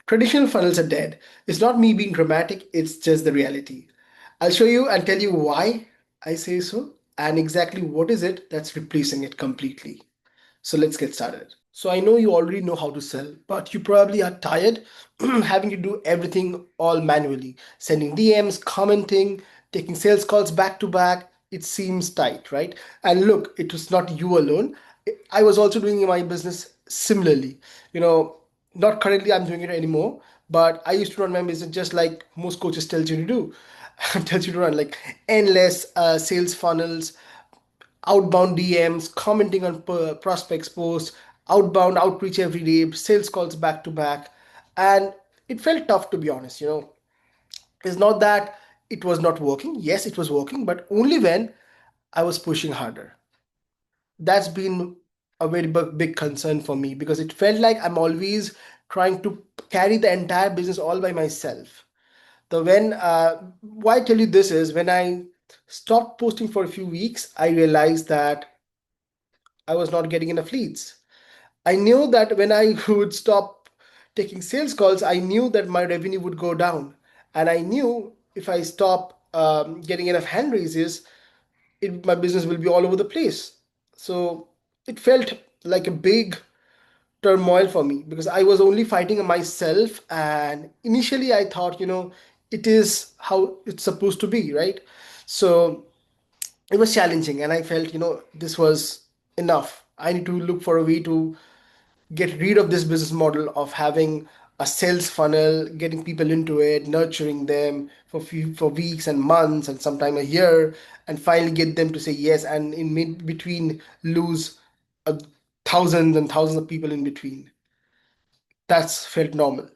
Traditional funnels are dead. It's not me being dramatic, it's just the reality. I'll show you and tell you why I say so and exactly what is it that's replacing it completely. So let's get started. So I know you already know how to sell, but you probably are tired having to do everything all manually, sending DMs, commenting, taking sales calls back to back. It seems tight, right? And look, it was not you alone. I was also doing my business similarly. You know, not currently I'm doing it anymore, but I used to run my business just like most coaches tells you to do. Tells you to run like endless sales funnels, outbound DMs, commenting on prospects posts, outbound outreach every day, sales calls back to back. And it felt tough, to be honest. It's not that it was not working. Yes, it was working, but only when I was pushing harder. That's been a very big concern for me because it felt like I'm always trying to carry the entire business all by myself. The when Why I tell you this is when I stopped posting for a few weeks, I realized that I was not getting enough leads. I knew that when I would stop taking sales calls, I knew that my revenue would go down. And I knew if I stop getting enough hand raises, my business will be all over the place. So it felt like a big turmoil for me because I was only fighting myself. And initially, I thought, it is how it's supposed to be, right? So it was challenging, and I felt, this was enough. I need to look for a way to get rid of this business model of having a sales funnel, getting people into it, nurturing them for weeks and months and sometime a year, and finally get them to say yes, and in between lose thousands and thousands of people in between. That's felt normal,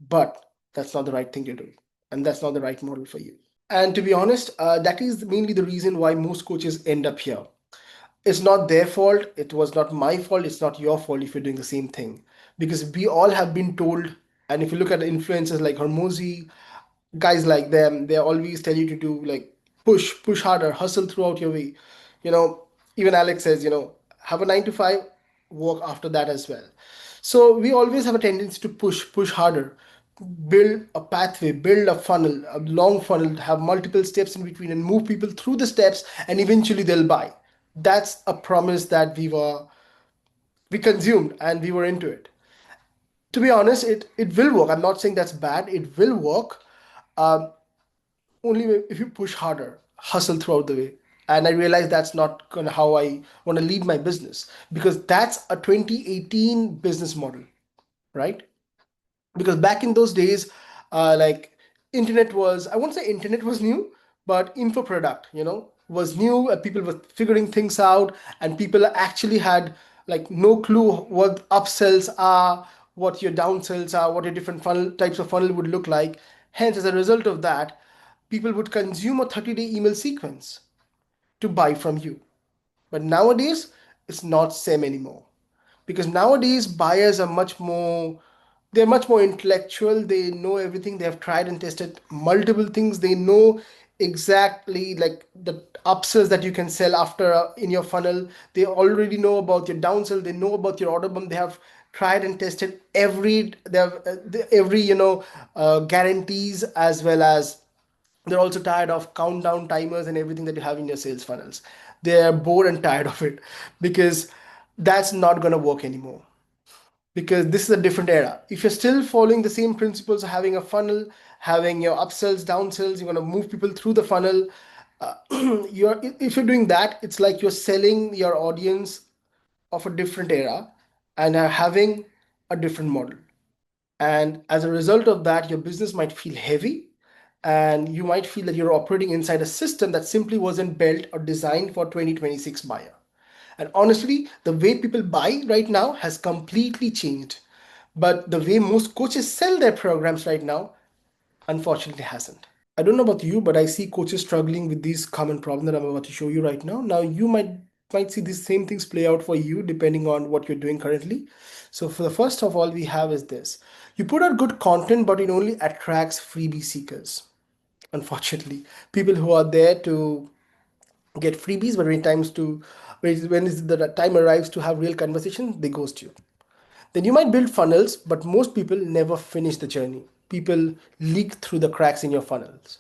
but that's not the right thing to do, and that's not the right model for you. And to be honest, that is mainly the reason why most coaches end up here. It's not their fault. It was not my fault. It's not your fault if you're doing the same thing. Because we all have been told, and if you look at the influencers like Hormozy, guys like them, they always tell you to do like push harder, hustle throughout your way. You know, even Alex says, have a 9 to 5, work after that as well. So we always have a tendency to push harder, build a pathway, build a funnel, a long funnel, have multiple steps in between and move people through the steps and eventually they'll buy. That's a promise that we consumed and we were into it. To be honest, it will work. I'm not saying that's bad. It will work. Um, Only if you push harder, hustle throughout the way. And I realized that's not gonna how I want to lead my business because that's a 2018 business model, right? Because back in those days, like internet was, I won't say internet was new, but info product, was new. People were figuring things out, and people actually had like no clue what upsells are, what your downsells are, what your different funnel types of funnel would look like. Hence, as a result of that, people would consume a 30-day email sequence to buy from you. But nowadays, it's not same anymore because nowadays buyers are they're much more intellectual. They know everything. They have tried and tested multiple things. They know exactly like the upsells that you can sell after in your funnel. They already know about your downsell. They know about your order bump. They have tried and tested every guarantees, as well as they're also tired of countdown timers and everything that you have in your sales funnels. They're bored and tired of it because that's not going to work anymore because this is a different era. If you're still following the same principles of having a funnel, having your upsells, downsells, you're going to move people through the funnel. Uh, if you're doing that, it's like you're selling your audience of a different era and are having a different model. And as a result of that, your business might feel heavy and you might feel that you're operating inside a system that simply wasn't built or designed for 2026 buyer. And honestly, the way people buy right now has completely changed. But the way most coaches sell their programs right now, unfortunately, hasn't. I don't know about you, but I see coaches struggling with these common problems that I'm about to show you right now. Now, you might see these same things play out for you depending on what you're doing currently. So, for the first of all, we have is this: you put out good content, but it only attracts freebie seekers. Unfortunately, people who are there to get freebies, but when the time arrives to have real conversations, they ghost you. Then you might build funnels, but most people never finish the journey. People leak through the cracks in your funnels.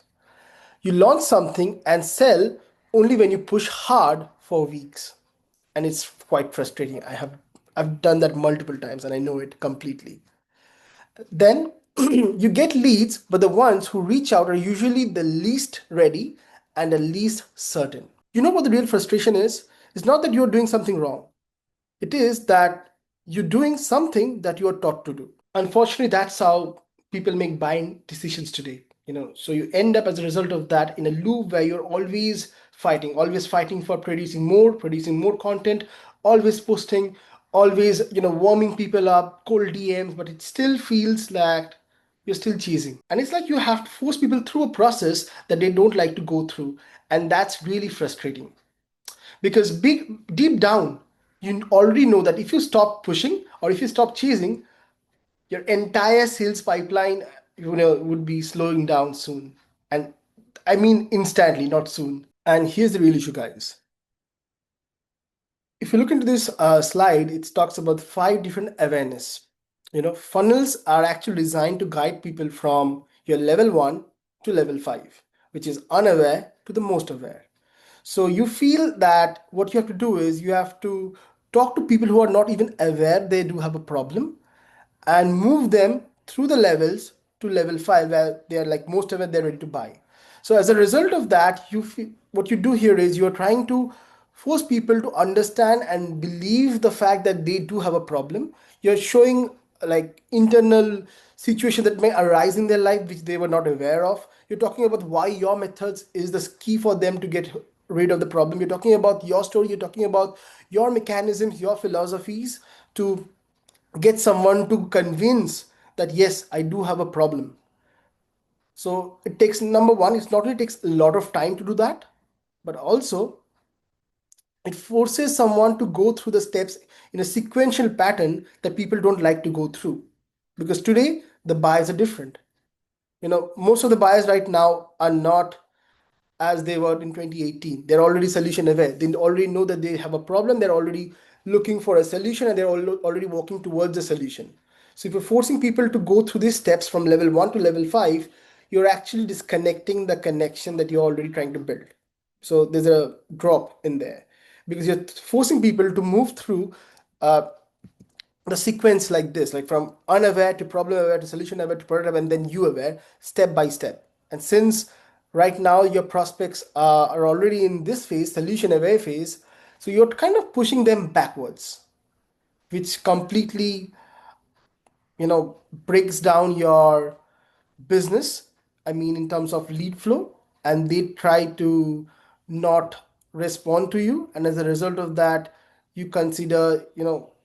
You launch something and sell only when you push hard for weeks. And it's quite frustrating. I've done that multiple times and I know it completely. Then you get leads, but the ones who reach out are usually the least ready and the least certain. You know what the real frustration is? It's not that you're doing something wrong. It is that you're doing something that you're taught to do. Unfortunately, that's how people make buying decisions today. So you end up as a result of that in a loop where you're always fighting for producing more content, always posting, always warming people up, cold DMs, but it still feels like you're still chasing. And it's like you have to force people through a process that they don't like to go through, and that's really frustrating. Because deep down, you already know that if you stop pushing or if you stop chasing, your entire sales pipeline would be slowing down soon. And I mean instantly, not soon. And here's the real issue, guys. If you look into this slide, it talks about 5 different awareness. Funnels are actually designed to guide people from your level 1 to level 5, which is unaware to the most aware. So you feel that what you have to do is you have to talk to people who are not even aware they do have a problem and move them through the levels to level 5 where they are like most of it they're ready to buy. So as a result of that, what you do here is you're trying to force people to understand and believe the fact that they do have a problem. You're showing like internal situation that may arise in their life which they were not aware of. You're talking about why your methods is the key for them to get rid of the problem. You're talking about your story, you're talking about your mechanisms, your philosophies to get someone to convince that yes, I do have a problem. So it takes, number one, it's not only takes a lot of time to do that, but also it forces someone to go through the steps in a sequential pattern that people don't like to go through. Because today the buyers are different. Most of the buyers right now are not as they were in 2018. They're already solution aware. They already know that they have a problem. They're already looking for a solution and they're already working towards a solution. So if you're forcing people to go through these steps from level 1 to level 5, you're actually disconnecting the connection that you're already trying to build. So there's a drop in there because you're forcing people to move through uh, the sequence like this, like from unaware to problem aware to solution aware to product aware, and then you aware, step by step. And since right now your prospects are already in this phase, solution aware phase, so you're kind of pushing them backwards, which completely breaks down your business. I mean, in terms of lead flow, and they try to not respond to you. And as a result of that, you consider,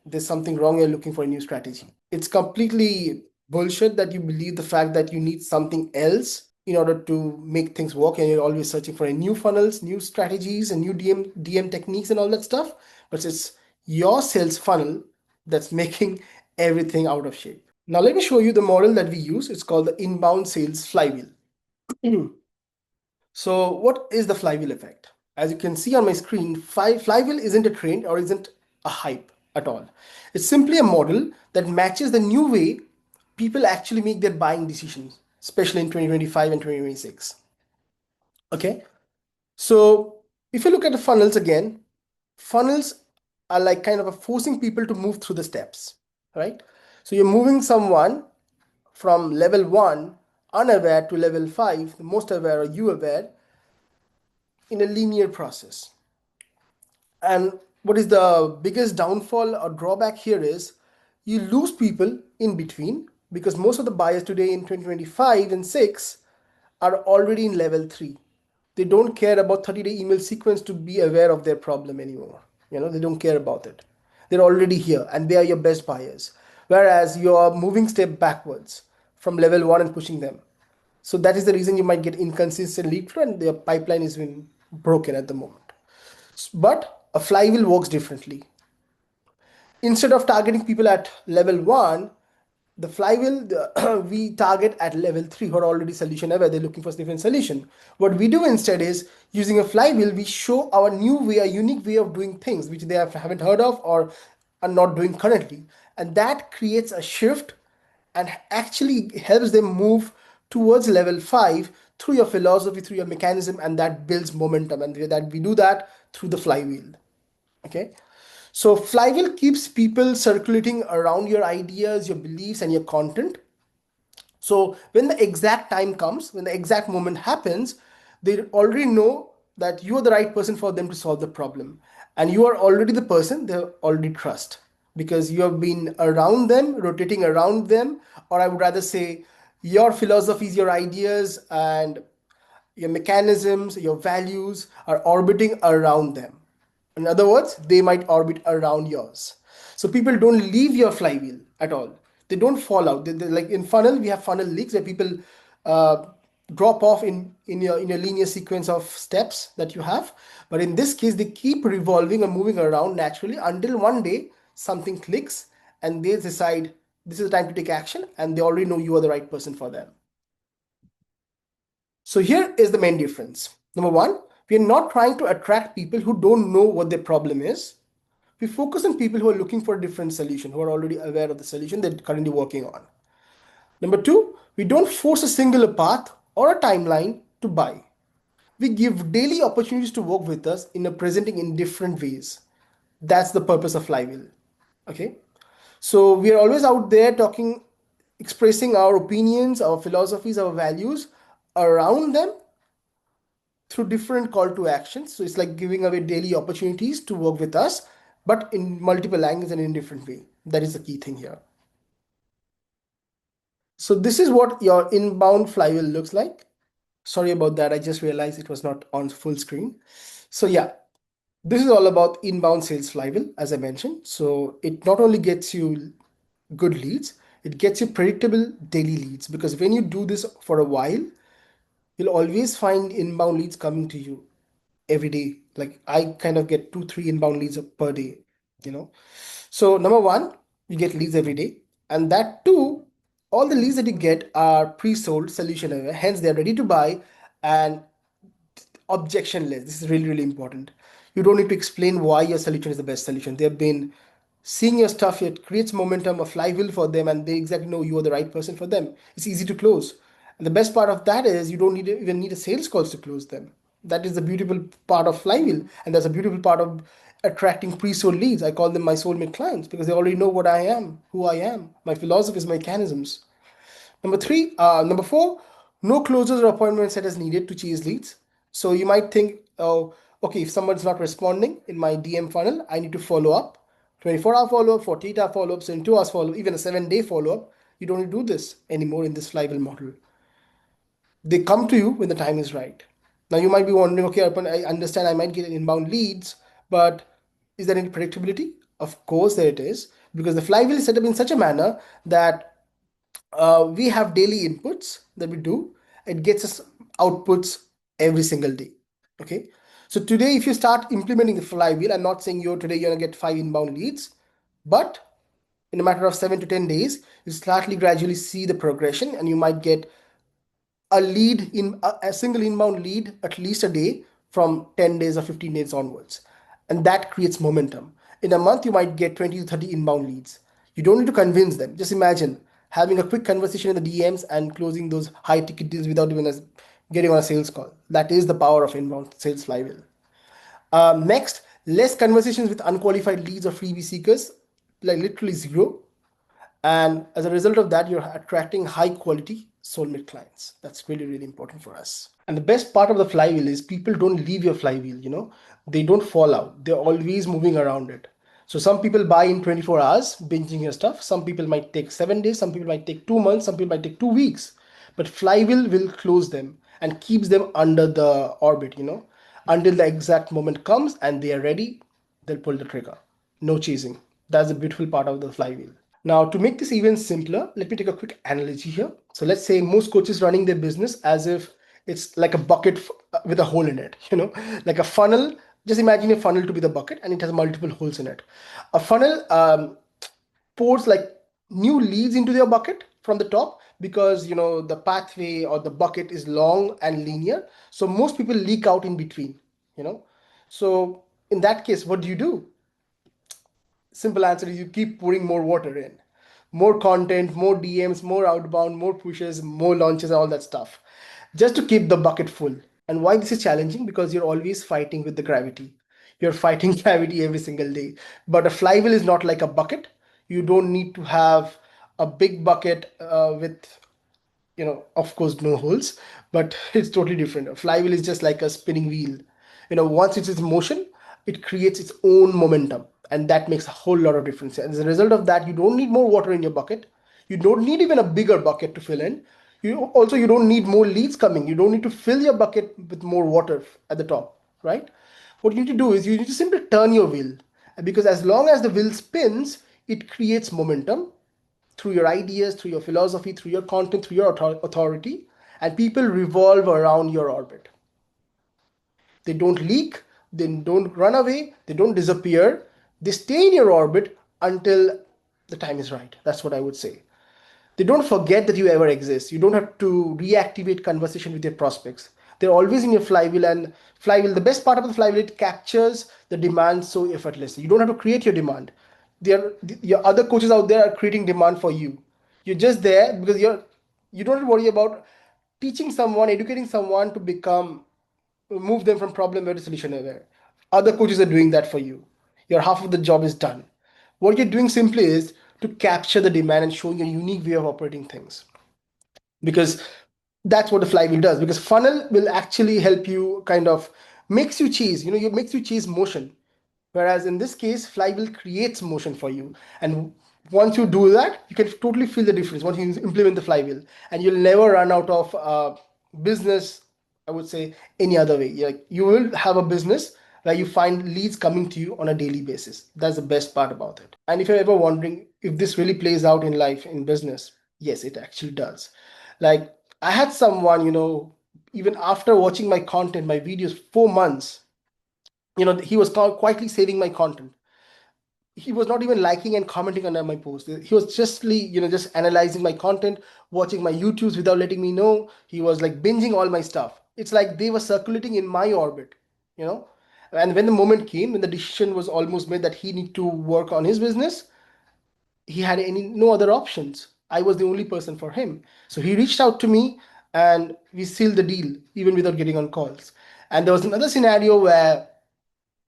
there's something wrong, you're looking for a new strategy. It's completely bullshit that you believe the fact that you need something else in order to make things work, and you're always searching for a new funnels, new strategies, and new DM techniques and all that stuff. But it's your sales funnel that's making everything out of shape. Now let me show you the model that we use. It's called the inbound sales flywheel. So what is the flywheel effect? As you can see on my screen, flywheel isn't a trend or isn't a hype at all. It's simply a model that matches the new way people actually make their buying decisions, especially in 2025 and 2026. Okay, so if you look at the funnels again, funnels are like kind of a forcing people to move through the steps, right? So you're moving someone from level 1 unaware to level 5, the most aware or you aware, in a linear process. And what is the biggest downfall or drawback here is you lose people in between because most of the buyers today in 2025 and 6 are already in level 3. They don't care about 30-day email sequence to be aware of their problem anymore. They don't care about it. They're already here and they are your best buyers. Whereas you're moving step backwards from level 1 and pushing them. So that is the reason you might get inconsistent lead flow and their pipeline is been broken at the moment. But a flywheel works differently. Instead of targeting people at level 1, the flywheel we target at level 3 who are already solution aware. They're looking for a different solution. What we do instead is using a flywheel, we show our new way, a unique way of doing things which they haven't heard of or are not doing currently. And that creates a shift and actually helps them move towards level 5 through your philosophy, through your mechanism, and that builds momentum. And that we do that through the flywheel. Okay. So flywheel keeps people circulating around your ideas, your beliefs, and your content. So when the exact time comes, when the exact moment happens, they already know that you are the right person for them to solve the problem. And you are already the person they already trust because you have been around them, rotating around them, or I would rather say your philosophies, your ideas, and your mechanisms, your values are orbiting around them. In other words, they might orbit around yours. So people don't leave your flywheel at all. They don't fall out. Like in funnel, we have funnel leaks where people uh, drop off in your linear sequence of steps that you have. But in this case, they keep revolving and moving around naturally until one day something clicks and they decide this is the time to take action, and they already know you are the right person for them. So here is the main difference. Number one, we are not trying to attract people who don't know what their problem is. We focus on people who are looking for a different solution, who are already aware of the solution they're currently working on. Number two, we don't force a singular path or a timeline to buy. We give daily opportunities to work with us in a presenting in different ways. That's the purpose of flywheel. Okay. So we are always out there talking, expressing our opinions, our philosophies, our values around them through different call to actions. So it's like giving away daily opportunities to work with us, but in multiple angles and in different way. That is the key thing here. So this is what your inbound flywheel looks like. Sorry about that. I just realized it was not on full screen. So yeah, this is all about inbound sales flywheel, as I mentioned. So it not only gets you good leads, it gets you predictable daily leads, because when you do this for a while, you'll always find inbound leads coming to you every day. Like I kind of get 2, 3 inbound leads per day, you know. So number one, you get leads every day, and that too, all the leads that you get are pre-sold solution aware, hence they're ready to buy and objectionless. This is really, really important. You don't need to explain why your solution is the best solution. They've been seeing your stuff, it creates momentum, a flywheel for them, and they exactly know you are the right person for them. It's easy to close. And the best part of that is you don't even need a sales calls to close them. That is the beautiful part of flywheel, and that's a beautiful part of attracting pre-sold leads. I call them my soulmate clients because they already know what I am, who I am, my philosophies, my mechanisms. Number four, no closures or appointment set is needed to chase leads. So you might think, oh, okay, if someone's not responding in my DM funnel, I need to follow up. 24-hour follow-up, 48-hour follow-up, 72 hours follow-up, even a 7-day follow-up. You don't need to do this anymore in this flywheel model. They come to you when the time is right. Now you might be wondering, okay, Arpan, I understand I might get inbound leads, but is there any predictability? Of course there it is, because the flywheel is set up in such a manner that we have daily inputs that we do. It gets us outputs every single day. Okay. So today, if you start implementing the flywheel, I'm not saying today you're gonna get 5 inbound leads, but in a matter of 7 to 10 days, you slightly gradually see the progression, and you might get a lead in a single inbound lead at least a day from 10 days or 15 days onwards. And that creates momentum. In a month, you might get 20 to 30 inbound leads. You don't need to convince them. Just imagine having a quick conversation in the DMs and closing those high ticket deals without even getting on a sales call. That is the power of inbound sales flywheel. Next, less conversations with unqualified leads or freebie seekers, like literally zero. And as a result of that, you're attracting high quality soulmate clients. That's really, really important for us. And the best part of the flywheel is people don't leave your flywheel, they don't fall out. They're always moving around it. So some people buy in 24 hours, binging your stuff. Some people might take 7 days, some people might take 2 months, some people might take 2 weeks. But flywheel will close them and keeps them under the orbit, until the exact moment comes and they are ready, they'll pull the trigger. No chasing. That's the beautiful part of the flywheel. Now, to make this even simpler, let me take a quick analogy here. So let's say most coaches running their business as if it's like a bucket with a hole in it, like a funnel. Just imagine a funnel to be the bucket and it has multiple holes in it. A funnel pours like new leads into their bucket from the top because the pathway or the bucket is long and linear. So most people leak out in between, you know. So in that case, what do? simple answer is you keep pouring more water in. More content, more DMs, more outbound, more pushes, more launches, all that stuff. Just to keep the bucket full. And why this is challenging? Because you're always fighting with the gravity. You're fighting gravity every single day. But a flywheel is not like a bucket. You don't need to have a big bucket with, of course, no holes, but it's totally different. A flywheel is just like a spinning wheel. Once it's in motion, it creates its own momentum, and that makes a whole lot of difference. And as a result of that, you don't need more water in your bucket. You don't need even a bigger bucket to fill in. You don't need more leads coming. You don't need to fill your bucket with more water at the top, right? What you need to do is you need to simply turn your wheel, because as long as the wheel spins, it creates momentum through your ideas, through your philosophy, through your content, through your authority, and people revolve around your orbit. They don't leak, they don't run away, they don't disappear. They stay in your orbit until the time is right. That's what I would say. They don't forget that you ever exist. You don't have to reactivate conversation with your prospects. They're always in your flywheel, and flywheel, the best part of the flywheel, it captures the demand so effortlessly. You don't have to create your demand. Your other coaches out there are creating demand for you. You're just there because you don't have to worry about teaching someone, educating someone to become move them from problem aware to solution aware. Other coaches are doing that for you. Your half of the job is done. What you're doing simply is to capture the demand and showing a unique way of operating things, because that's what the flywheel does. Because funnel will actually help you, kind of makes you chase, you makes you chase motion, whereas in this case flywheel creates motion for you. And once you do that, you can totally feel the difference once you implement the flywheel, and you'll never run out of business, I would say, any other way. Like, you will have a business where you find leads coming to you on a daily basis. That's the best part about it. And if you're ever wondering if this really plays out in life, in business, yes, it actually does. Like, I had someone, even after watching my content, my videos, 4 months, he was quietly saving my content. He was not even liking and commenting under my post. He was just analyzing my content, watching my YouTubes without letting me know. He was like binging all my stuff. It's like they were circulating in my orbit, you know. And when the moment came, when the decision was almost made that he need to work on his business, he had no other options. I was the only person for him. So he reached out to me, and we sealed the deal even without getting on calls. And there was another scenario where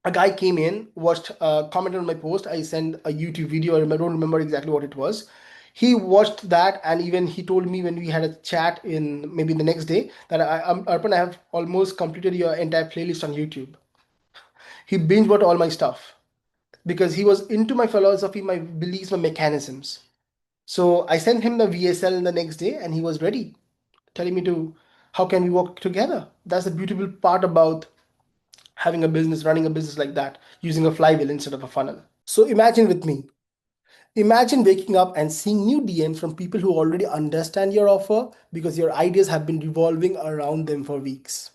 a guy came in, watched, commented on my post. I sent a YouTube video. I don't remember exactly what it was. He watched that, and even he told me when we had a chat in maybe the next day that Arpan, I have almost completed your entire playlist on YouTube. He binge watched all my stuff because he was into my philosophy, my beliefs, my mechanisms. So I sent him the VSL the next day, and he was ready, telling me to how can we work together. That's the beautiful part about having a business, running a business like that, using a flywheel instead of a funnel. So imagine with me. Imagine waking up and seeing new DMs from people who already understand your offer because your ideas have been revolving around them for weeks.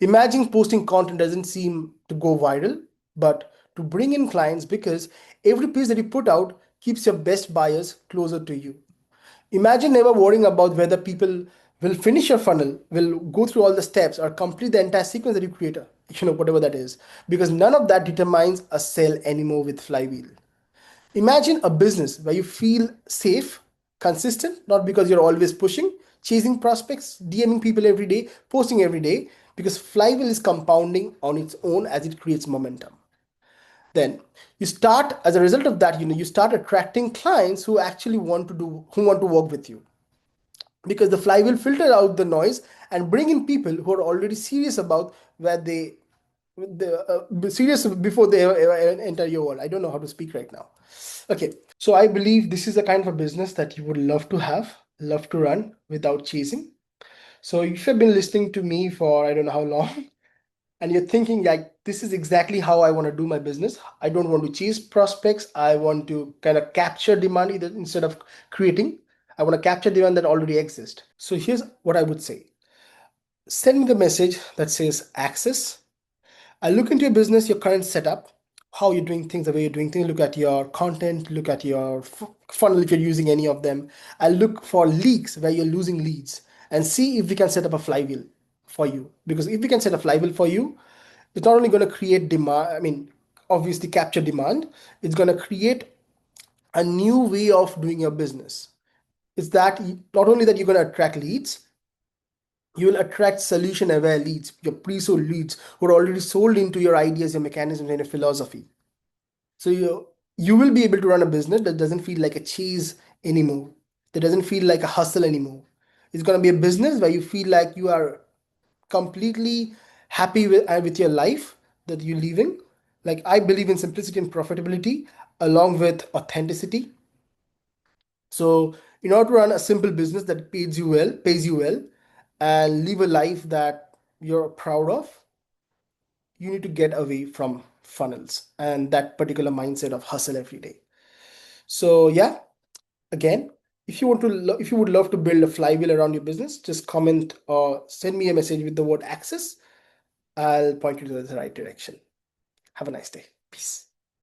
Imagine posting content doesn't seem to go viral, but to bring in clients because every piece that you put out keeps your best buyers closer to you. Imagine never worrying about whether people will finish your funnel, will go through all the steps, or complete the entire sequence that you create, whatever that is, because none of that determines a sale anymore with Flywheel. Imagine a business where you feel safe, consistent, not because you're always pushing, chasing prospects, DMing people every day, posting every day, because Flywheel is compounding on its own as it creates momentum. Then you start, as a result of that, you start attracting clients who actually who want to work with you, because the flywheel filter out the noise and bring in people who are already serious about where serious before they ever enter your world. I don't know how to speak right now. Okay, so I believe this is the kind of a business that you would love to have, love to run without chasing. So if you've been listening to me for I don't know how long, and you're thinking like, this is exactly how I want to do my business. I don't want to chase prospects. I want to kind of capture demand either instead of creating. I want to capture demand that already exists. So here's what I would say. Send me the message that says access. I look into your business, your current setup, how you're doing things, the way you're doing things, look at your content, look at your funnel if you're using any of them. I look for leaks where you're losing leads and see if we can set up a flywheel for you. Because if we can set a flywheel for you, it's not only going to create demand, obviously capture demand. It's going to create a new way of doing your business. It's that not only that you're going to attract leads, you will attract solution aware leads, your pre-sold leads who are already sold into your ideas, your mechanisms, and your philosophy. So you will be able to run a business that doesn't feel like a chase anymore, that doesn't feel like a hustle anymore. It's going to be a business where you feel like you are completely happy with your life that you're living. Like, I believe in simplicity and profitability along with authenticity. So in order to run a simple business that pays you well, and live a life that you're proud of, you need to get away from funnels and that particular mindset of hustle every day. So yeah, again, if you would love to build a flywheel around your business, just comment or send me a message with the word access. I'll point you to the right direction. Have a nice day. Peace.